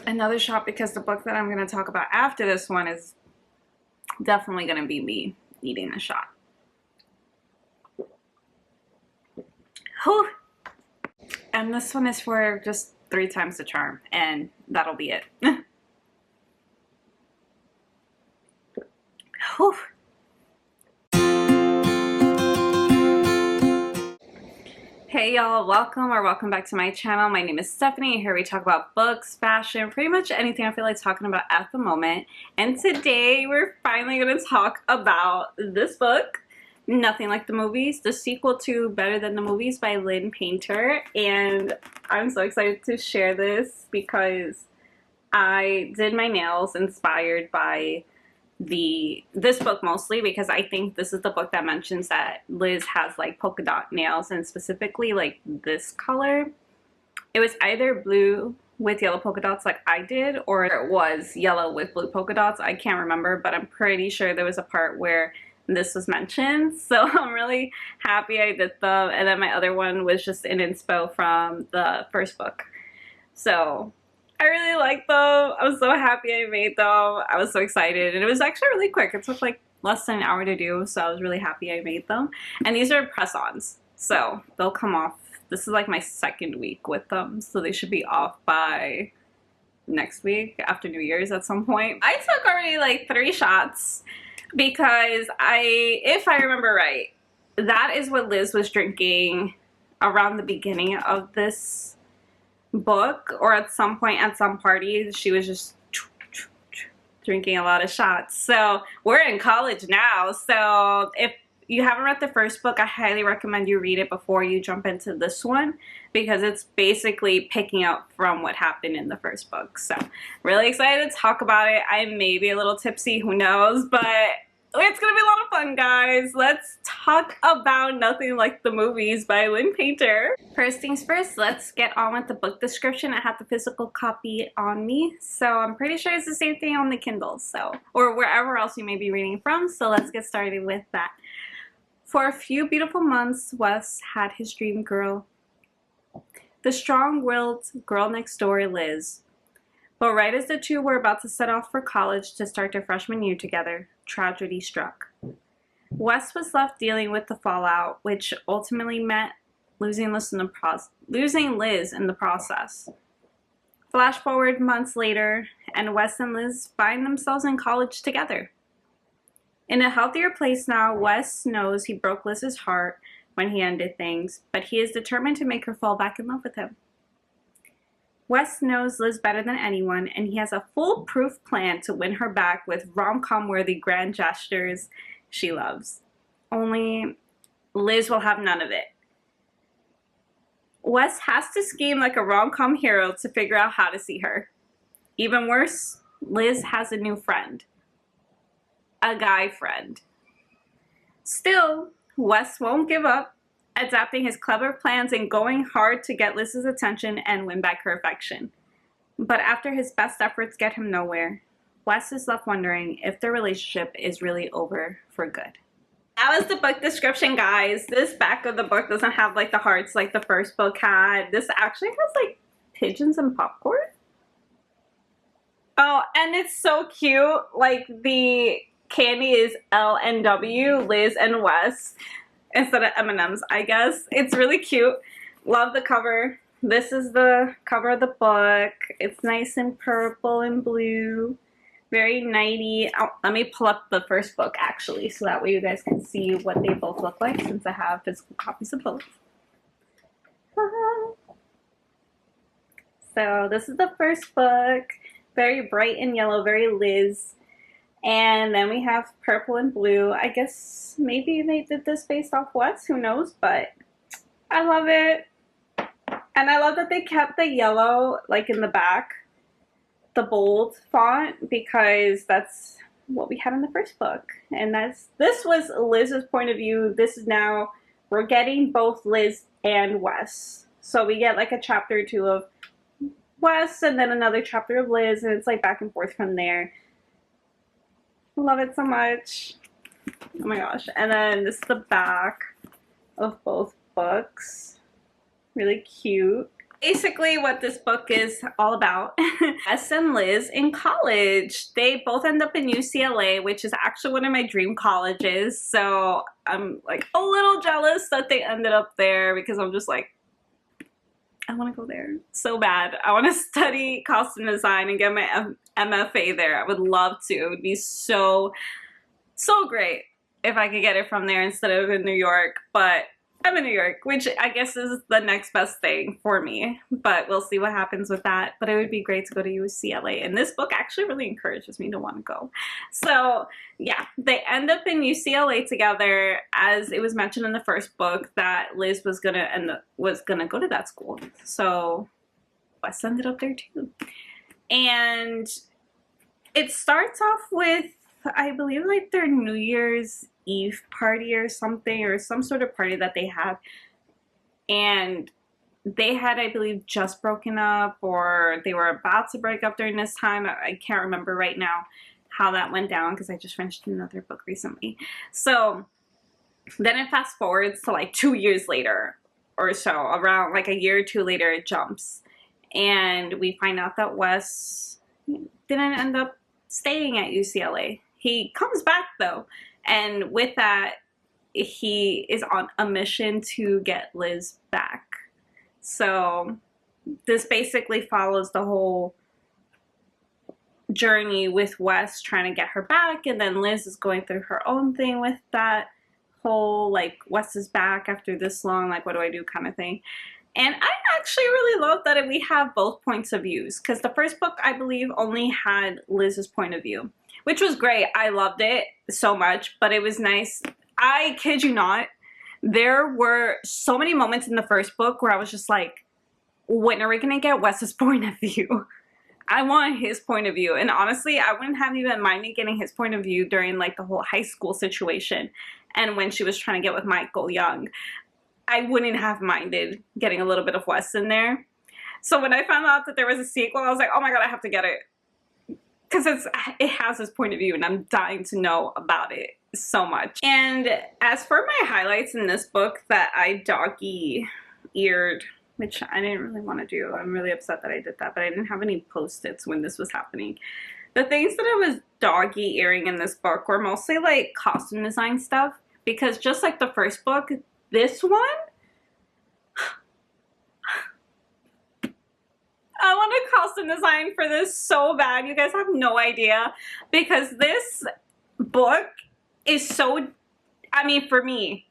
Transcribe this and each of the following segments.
another shot because the book that I'm going to talk about after this one is definitely going to be me needing a shot. Whew. And this one is for just 3 times the charm, and that'll be it. Whew. Hey y'all, welcome back to my channel. My name is Stephanie. Here we talk about books, fashion, pretty much anything I feel like talking about at the moment. And today we're finally going to talk about this book, Nothing Like the Movies, the sequel to Better Than the Movies by Lynn Painter. And I'm so excited to share this because I did my nails inspired by this book, mostly because I think this is the book that mentions that Liz has like polka dot nails, and specifically like this color. It was either blue with yellow polka dots like I did, or it was yellow with blue polka dots. I can't remember, but I'm pretty sure there was a part where this was mentioned, so I'm really happy I did them. And then my other one was just an inspo from the first book, so I really like them. I was so happy I made them. I was so excited, and it was actually really quick. It took like less than an hour to do, so I was really happy I made them. And these are press-ons, so they'll come off. This is like my second week with them, so they should be off by next week after New Year's at some point. I took already like 3 shots because if I remember right, that is what Liz was drinking around the beginning of this book, or at some point at some party she was just drinking a lot of shots. So we're in college now, so if you haven't read the first book, I highly recommend you read it before you jump into this one, because it's basically picking up from what happened in the first book. So really excited to talk about it. I may be a little tipsy, who knows, but it's gonna be a lot of fun, guys. Let's talk about Nothing Like the Movies by Lynn Painter. First things first, let's get on with the book description. I have the physical copy on me, so I'm pretty sure it's the same thing on the Kindle, so, or wherever else you may be reading from. So let's get started with that. For a few beautiful months, Wes had his dream girl, the strong-willed girl next door, Liz. But right as the two were about to set off for college to start their freshman year together, tragedy struck. Wes was left dealing with the fallout, which ultimately meant losing Liz in the process. Flash forward months later, and Wes and Liz find themselves in college together. In a healthier place now, Wes knows he broke Liz's heart when he ended things, but he is determined to make her fall back in love with him. Wes knows Liz better than anyone, and he has a foolproof plan to win her back with rom-com worthy grand gestures she loves. Only Liz will have none of it. Wes has to scheme like a rom-com hero to figure out how to see her. Even worse, Liz has a new friend. A guy friend. Still, Wes won't give up, adapting his clever plans and going hard to get Liz's attention and win back her affection. But after his best efforts get him nowhere, Wes is left wondering if their relationship is really over for good. That was the book description, guys. This back of the book doesn't have like the hearts like the first book had. This actually has like pigeons and popcorn. Oh, and it's so cute. Like the candy is LNW, Liz and Wes, instead of M&Ms, I guess. It's really cute. Love the cover. This is the cover of the book. It's nice and purple and blue. Very nighty. Oh, let me pull up the first book, actually, so that way you guys can see what they both look like, since I have physical copies of both. So this is the first book. Very bright and yellow, very Liz. And then we have purple and blue. I guess maybe they did this based off Wes, who knows, but I love it. And I love that they kept the yellow like in the back, the bold font, because that's what we had in the first book. And this was Liz's point of view. This is now, we're getting both Liz and Wes. So we get like a chapter or 2 of Wes and then another chapter of Liz, and it's like back and forth from there. Love it so much. Oh my gosh. And then this is the back of both books. Really cute. Basically what this book is all about. Wes and Liz in college. They both end up in UCLA, which is actually one of my dream colleges. So I'm like a little jealous that they ended up there because I'm just like, I want to go there so bad. I want to study costume design and get my MFA there. I would love to. It would be so great if I could get it from there instead of in New York. But I'm in New York, which I guess is the next best thing for me. But we'll see what happens with that. But it would be great to go to UCLA. And this book actually really encourages me to want to go. So yeah, they end up in UCLA together, as it was mentioned in the first book that Liz was gonna go to that school. So Wes ended up there too. And it starts off with, I believe, like their New Year's Eve party or something, or some sort of party that they have, and they had, I believe, just broken up, or they were about to break up during this time. I can't remember right now how that went down because I just finished another book recently. So then it fast forwards to like 2 years later or so, around like a year or two later it jumps, and we find out that Wes didn't end up staying at UCLA. He comes back though, and with that he is on a mission to get Liz back. So this basically follows the whole journey with Wes trying to get her back, and then Liz is going through her own thing with that whole like Wes is back after this long, like what do I do kind of thing. And I actually really love that we have both points of views, because the first book I believe only had Liz's point of view, which was great. I loved it so much, but it was nice. I kid you not, there were so many moments in the first book where I was just like, when are we gonna get Wes's point of view? I want his point of view. And honestly, I wouldn't have even minded getting his point of view during like the whole high school situation and when she was trying to get with Michael Young. I wouldn't have minded getting a little bit of Wes in there. So when I found out that there was a sequel, I was like, oh my god, I have to get it. Because it has his point of view and I'm dying to know about it so much. And as for my highlights in this book that I doggy-eared, which I didn't really want to do. I'm really upset that I did that, but I didn't have any post-its when this was happening. The things that I was doggy-earing in this book were mostly like costume design stuff, because just like the first book, this one, I want a costume design for this so bad. You guys have no idea, because this book is so, I mean, for me,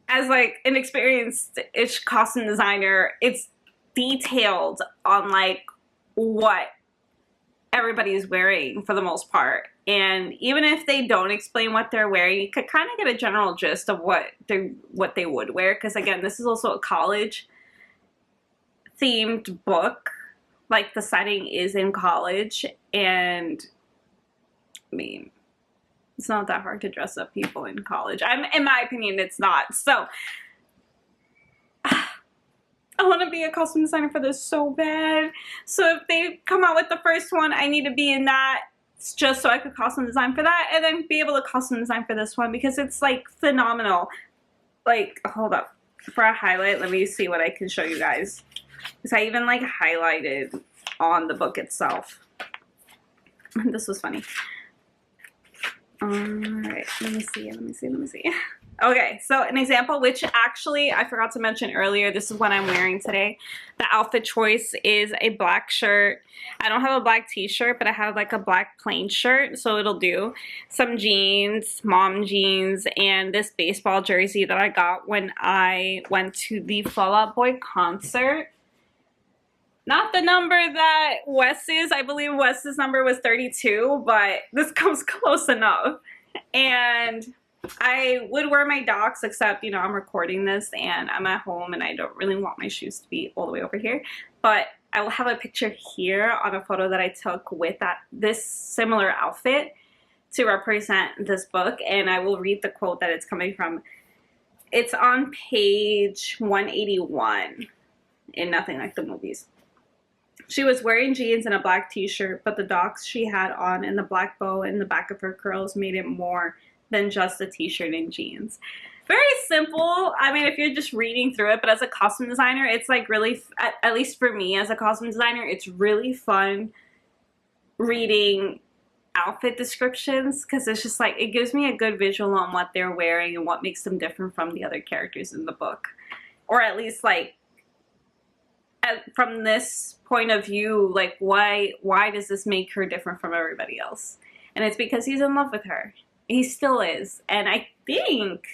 as like an experienced-ish costume designer, it's detailed on like what everybody's wearing for the most part. And even if they don't explain what they're wearing, you could kind of get a general gist of what they would wear. Because again, this is also a college themed book. Like the setting is in college, and I mean, it's not that hard to dress up people in college. In my opinion, it's not. So I want to be a costume designer for this so bad. So if they come out with the first one, I need to be in that just so I could costume design for that, and then be able to costume design for this one, because it's like phenomenal. Like, hold up. For a highlight, let me see what I can show you guys. Because I even like highlighted on the book itself. This was funny. Alright, let me see. Okay, so an example, which actually I forgot to mention earlier, this is what I'm wearing today. The outfit choice is a black shirt. I don't have a black t-shirt, but I have like a black plain shirt, so it'll do. Some jeans, mom jeans, and this baseball jersey that I got when I went to the Fall Out Boy concert. Not the number that Wes is. I believe Wes's number was 32, but this comes close enough. And I would wear my Docs, except, you know, I'm recording this and I'm at home and I don't really want my shoes to be all the way over here. But I will have a picture here on a photo that I took with this similar outfit to represent this book. And I will read the quote that it's coming from. It's on page 181 in Nothing Like the Movies. She was wearing jeans and a black t-shirt, but the Docs she had on and the black bow in the back of her curls made it more than just a t-shirt and jeans. very simple. I mean, if you're just reading through it, but as a costume designer, it's like really, at least for me as a costume designer, it's really fun reading outfit descriptions, because it's just like, it gives me a good visual on what they're wearing and what makes them different from the other characters in the book. Or at least like, from this point of view, like why does this make her different from everybody else? And it's because he's in love with her. He still is. And I think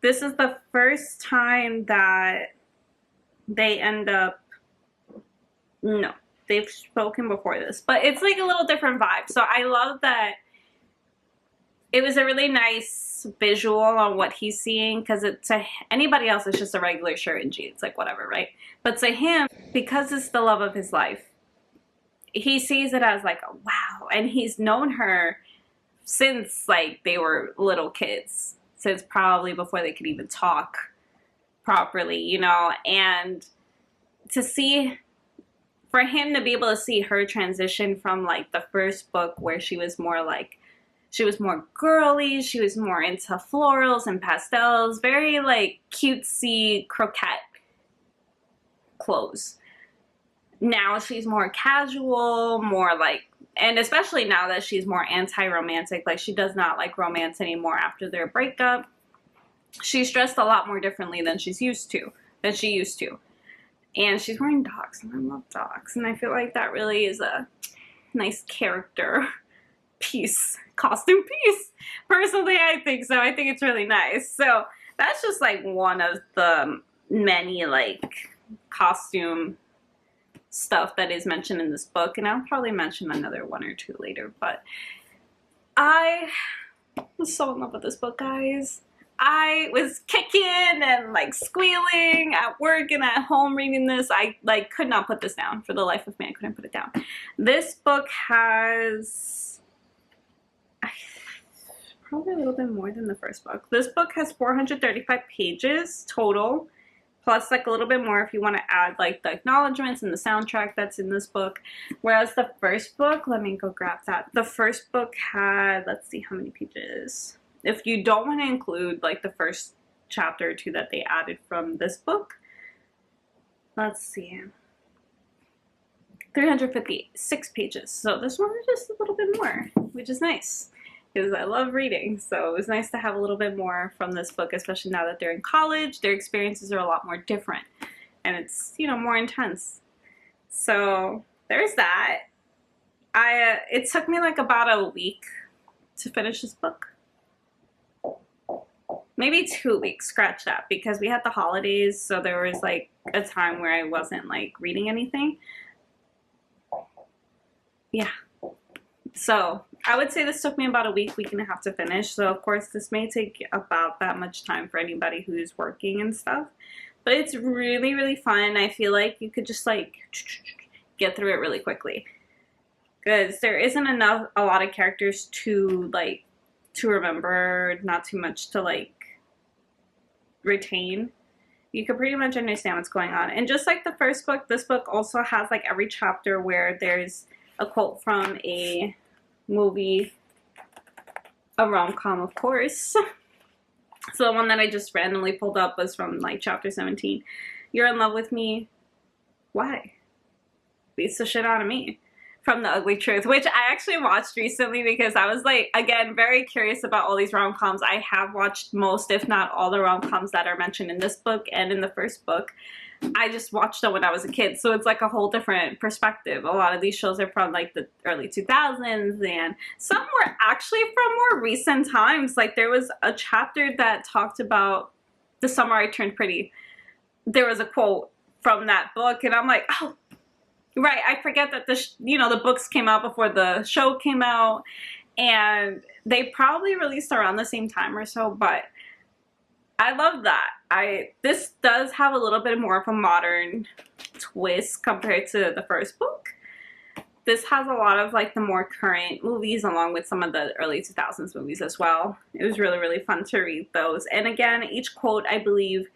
this is the first time that they end up, no, they've spoken before this, but it's like a little different vibe. So I love that it was a really nice visual on what he's seeing, because to anybody else it's just a regular shirt and jeans, like whatever, right? But to him, because it's the love of his life, he sees it as like, wow. And he's known her since like they were little kids, since probably before they could even talk properly, you know. And to see, for him to be able to see her transition from like the first book where she was more like, she was more girly, she was more into florals and pastels, very like cutesy croquette clothes. Now she's more casual, more like, and especially now that she's more anti-romantic, like she does not like romance anymore after their breakup. She's dressed a lot more differently than she used to. And she's wearing docs, and I love docs, and I feel like that really is a nice character piece, costume piece. Personally, I think so. I think it's really nice. So that's just like one of the many like costume stuff that is mentioned in this book, and I'll probably mention another one or two later. But I was so in love with this book, guys. I was kicking and like squealing at work and at home reading this. I like could not put this down for the life of me. I couldn't put it down. This book has probably a little bit more than the first book. This book has 435 pages total, plus like a little bit more if you want to add like the acknowledgments and the soundtrack that's in this book. Whereas the first book, let me go grab that. The first book had, let's see how many pages. If you don't want to include like the first chapter or two that they added from this book, let's see, 356 pages. So this one is just a little bit more, which is nice because I love reading. So it was nice to have a little bit more from this book, especially now that they're in college. Their experiences are a lot more different and it's, you know, more intense. So there's that. It took me like about a week to finish this book. Maybe 2 weeks, scratch that, because we had the holidays, so there was like a time where I wasn't like reading anything. Yeah. So I would say this took me about a week and a half to finish. So of course this may take about that much time for anybody who's working and stuff. But it's really, really fun. I feel like you could just like get through it really quickly. Because there isn't a lot of characters to like to remember, not too much to like retain. You can pretty much understand what's going on. And just like the first book, this book also has like every chapter where there's a quote from a movie, a rom-com of course. So the one that I just randomly pulled up was from like chapter 17. You're in love with me. Why? Beats the shit out of me. From The Ugly Truth, which I actually watched recently because I was like, again, very curious about all these rom-coms. I have watched most, if not all, the rom-coms that are mentioned in this book and in the first book. I just watched them when I was a kid, so it's like a whole different perspective. A lot of these shows are from like the early 2000s, and some were actually from more recent times. Like there was a chapter that talked about the summer I turned pretty. There was a quote from that book, and I'm like, oh, right, I forget that the books came out before the show came out, and they probably released around the same time or so, but I love that. This does have a little bit more of a modern twist compared to the first book. This has a lot of like the more current movies along with some of the early 2000s movies as well. It was really, really fun to read those. And again, each quote, I believe,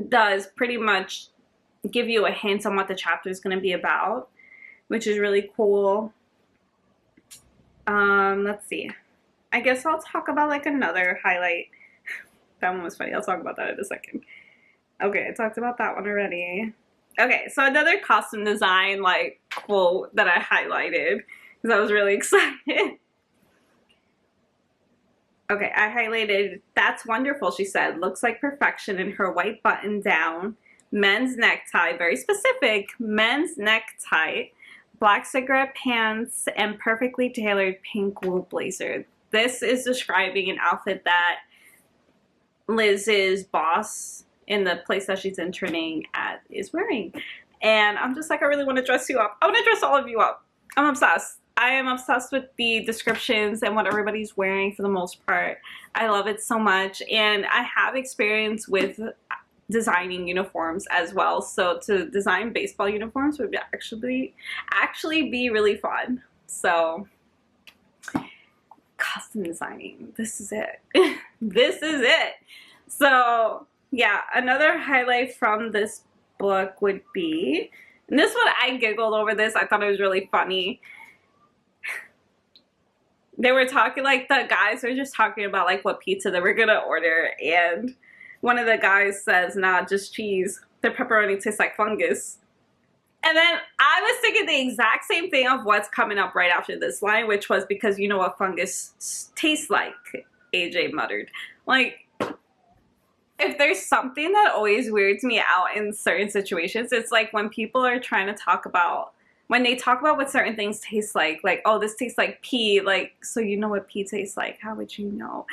does pretty much give you a hint on what the chapter is going to be about, which is really cool. Let's see. I guess I'll talk about like another highlight That one was funny. I'll talk about that in a second. Okay, I talked about that one already. Okay, so another costume design like quote that I highlighted because I was really excited. Okay, I highlighted, "That's wonderful," she said. "Looks like perfection in her white button down, men's necktie," very specific, men's necktie, black cigarette pants, and perfectly tailored pink wool blazer. This is describing an outfit that Liz's boss in the place that she's interning at is wearing. And I'm just like, I really want to dress you up. I want to dress all of you up. I'm obsessed. I am obsessed with the descriptions and what everybody's wearing for the most part. I love it so much. And I have experience with designing uniforms as well. So to design baseball uniforms would actually be really fun. So costume designing, this is it. This is it. So yeah, another highlight from this book would be, and this one I giggled over this. I thought it was really funny. They were talking, like the guys were just talking about like what pizza they were gonna order, and one of the guys says, "Nah, just cheese. The pepperoni tastes like fungus." And then I was thinking the exact same thing of what's coming up right after this line, which was, "Because you know what fungus tastes like," AJ muttered. Like, if there's something that always weirds me out in certain situations, it's like when people are trying to talk about, when they talk about what certain things taste like, "Oh, this tastes like pee," like, so you know what pee tastes like, how would you know?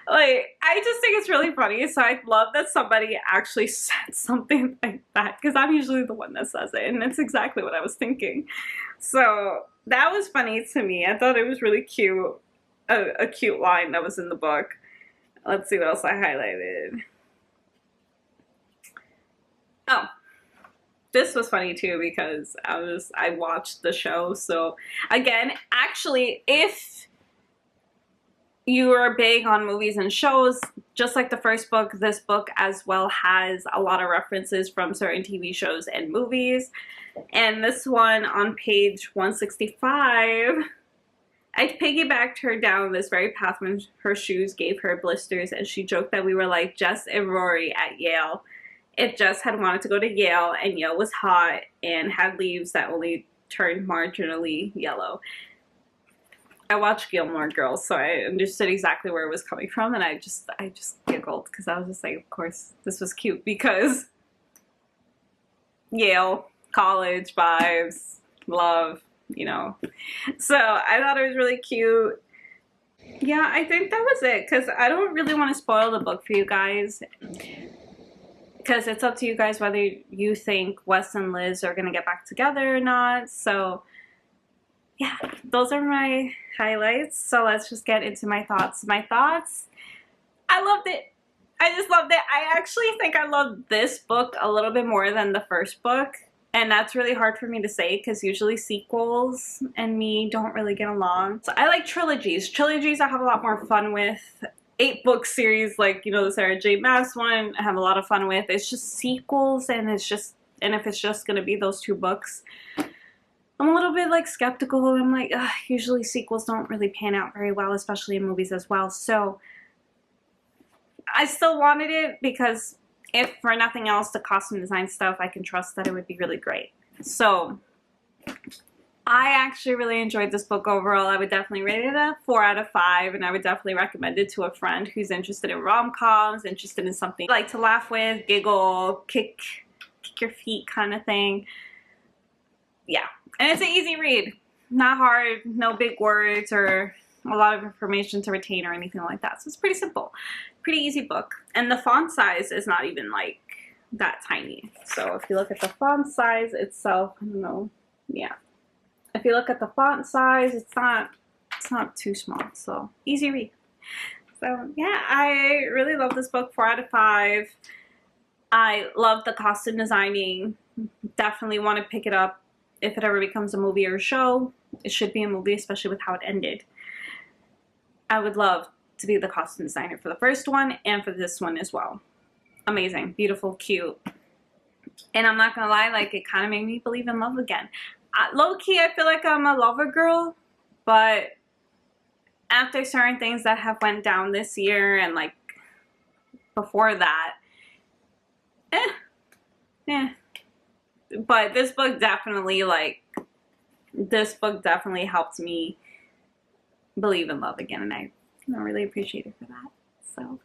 Like, I just think it's really funny, so I love that somebody actually said something like that, because I'm usually the one that says it, and it's exactly what I was thinking. So that was funny to me. I thought it was really cute, a cute line that was in the book. Let's see what else I highlighted. Oh, this was funny too because I watched the show. So again, actually, if you are big on movies and shows, just like the first book, this book as well has a lot of references from certain TV shows and movies. And this one on page 165, "I piggybacked her down this very path when her shoes gave her blisters, and she joked that we were like Jess and Rory at Yale. If Jess had wanted to go to Yale and Yale was hot and had leaves that only turned marginally yellow." I watched Gilmore Girls, so I understood exactly where it was coming from, and I just giggled because I was just like, of course, this was cute because Yale, college vibes, love, you know. So I thought it was really cute. Yeah, I think that was it because I don't really want to spoil the book for you guys, because it's up to you guys whether you think Wes and Liz are going to get back together or not. So yeah, those are my highlights. So let's just get into my thoughts. My thoughts, I loved it. I just loved it. I actually think I loved this book a little bit more than the first book. And that's really hard for me to say because usually sequels and me don't really get along. So I like trilogies. Trilogies I have a lot more fun with. 8-book series like, you know, the Sarah J. Maas one, I have a lot of fun with. It's just sequels, and if it's just gonna be those 2 books, I'm a little bit like skeptical. I'm like, ugh, usually sequels don't really pan out very well, especially in movies as well. So I still wanted it because if for nothing else, the costume design stuff, I can trust that it would be really great. So I actually really enjoyed this book overall. I would definitely rate it a 4 out of 5, and I would definitely recommend it to a friend who's interested in rom-coms, interested in something like to laugh with, giggle, kick your feet kind of thing. Yeah, and it's an easy read. Not hard, no big words or a lot of information to retain or anything like that. So it's pretty simple, pretty easy book. And the font size is not even like that tiny. So if you look at the font size itself, I don't know, yeah. If you look at the font size, it's not too small, so easy read. So yeah, I really love this book. 4 out of 5. I love the costume designing. Definitely want to pick it up if it ever becomes a movie or a show. It should be a movie, especially with how it ended. I would love to be the costume designer for the first one and for this one as well. Amazing, beautiful, cute. And I'm not gonna lie, like, it kind of made me believe in love again. Low-key, I feel like I'm a lover girl, but after certain things that have went down this year and like before that, but this book definitely helped me believe in love again, and I really appreciate it for that. So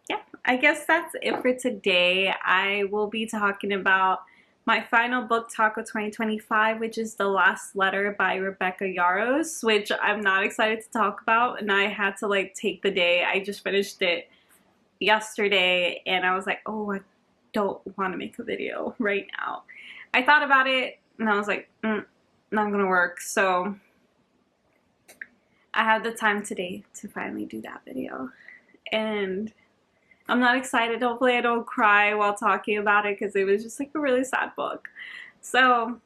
yeah, I guess that's it for today. I will be talking about my final book talk of 2025, which is The Last Letter by Rebecca Yarros, which I'm not excited to talk about, and I had to like take the day. I just finished it yesterday and I was like, oh, I don't want to make a video right now. I thought about it and I was like, not gonna work. So I had the time today to finally do that video, and I'm not excited. Hopefully I don't cry while talking about it because it was just like a really sad book. So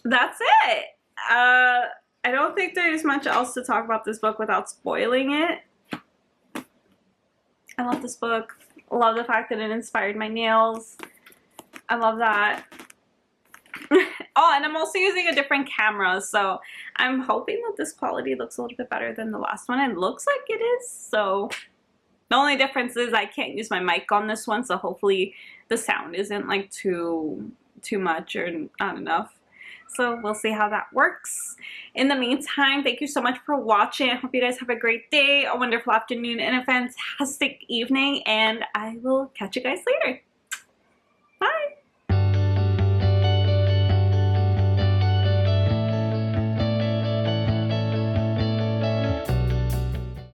that's it. I don't think there's much else to talk about this book without spoiling it. I love this book. I love the fact that it inspired my nails. I love that. Oh, and I'm also using a different camera, so I'm hoping that this quality looks a little bit better than the last one. It looks like it is, so the only difference is I can't use my mic on this one, so hopefully the sound isn't like too much or not enough. So we'll see how that works. In the meantime, thank you so much for watching. I hope you guys have a great day, a wonderful afternoon, and a fantastic evening, and I will catch you guys later.